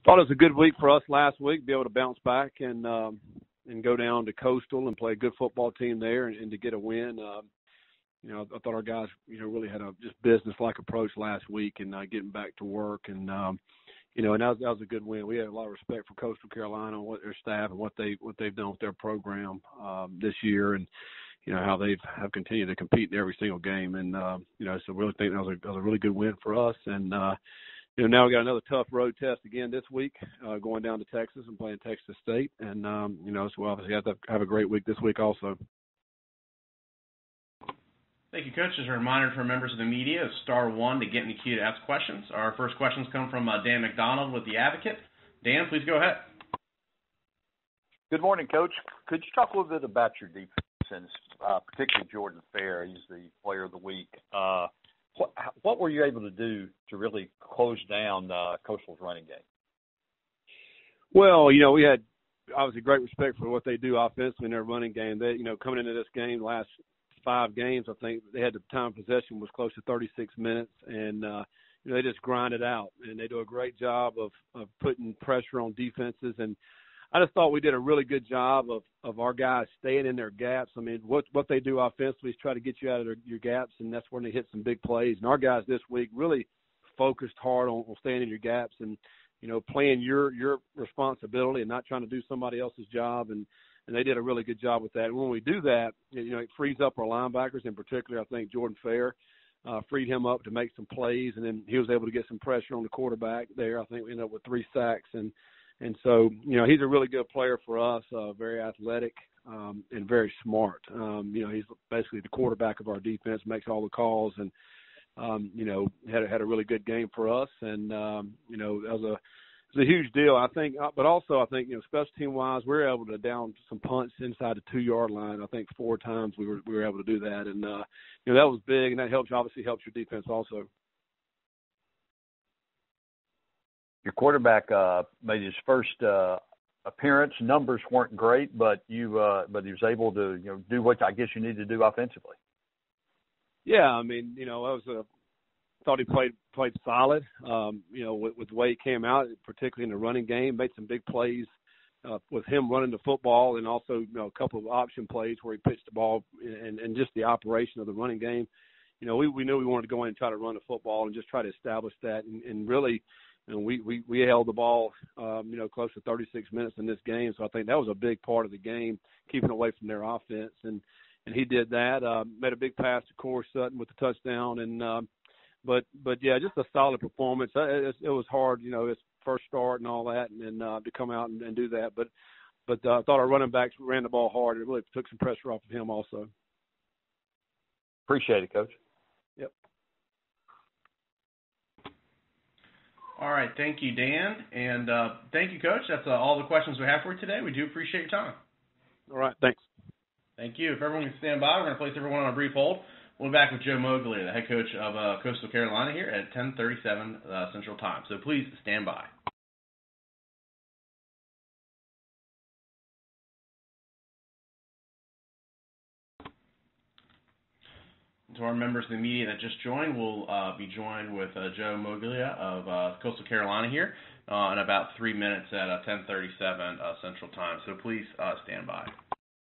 Thought it was a good week for us last week, be able to bounce back and go down to Coastal and play a good football team there and to get a win. I thought our guys, really had a just business-like approach last week and getting back to work. And, and that was a good win. We had a lot of respect for Coastal Carolina and what their staff and what they've done with their program this year and, how they have continued to compete in every single game. And, so really think that was a really good win for us. And, now we got another tough road test again this week, going down to Texas and playing Texas State. And, so we'll obviously have to have a great week this week also. Thank you, Coach. As a reminder for members of the media, star one to get in the queue to ask questions. Our first questions come from Dan McDonald with The Advocate. Dan, please go ahead. Good morning, Coach. Could you talk a little bit about your defense, and particularly Jordan Fair? He's the player of the week. What were you able to do to really close down Coastal's running game? Well, we had obviously great respect for what they do offensively in their running game. They, coming into this game, last 5 games, I think they had the time of possession was close to 36 minutes, and they just grind it out, and they do a great job of putting pressure on defenses. And I just thought we did a really good job of our guys staying in their gaps. I mean, what they do offensively is try to get you out of your gaps, and that's when they hit some big plays. And our guys this week really focused hard on staying in your gaps and, playing your responsibility and not trying to do somebody else's job. And they did a really good job with that. And when we do that, it frees up our linebackers. In particular, I think Jordan Fair freed him up to make some plays, and then he was able to get some pressure on the quarterback there. I think we ended up with 3 sacks. And so, he's a really good player for us, very athletic and very smart. He's basically the quarterback of our defense, makes all the calls, and, had a really good game for us. And, that was a huge deal, I think. But also, I think, special team-wise, we were able to down some punts inside the 2-yard line. I think 4 times we were able to do that. And, that was big, and that obviously helps your defense also. Your quarterback made his first appearance. Numbers weren't great, but he was able to do what I guess you need to do offensively. Yeah, I mean, thought he played solid. With the way he came out, particularly in the running game, made some big plays with him running the football, and also a couple of option plays where he pitched the ball and just the operation of the running game. We knew we wanted to go in and try to run the football and just try to establish that, and really. We held the ball, close to 36 minutes in this game. So I think that was a big part of the game, keeping away from their offense. And he did that, made a big pass to Corey Sutton with the touchdown. And, but yeah, just a solid performance. It was hard, his first start and all that, and to come out and do that. But I thought our running backs ran the ball hard. It really took some pressure off of him also. Appreciate it, Coach. Yep. All right, thank you, Dan, and thank you, Coach. That's all the questions we have for you today. We do appreciate your time. All right, thanks. Thank you. If everyone can stand by, we're going to place everyone on a brief hold. We'll be back with Joe Moglia, the head coach of Coastal Carolina, here at 10:37 Central Time. So please stand by. To our members of the media that just joined, we'll be joined with Joe Moglia of Coastal Carolina here in about 3 minutes at 10:37 Central Time. So please stand by.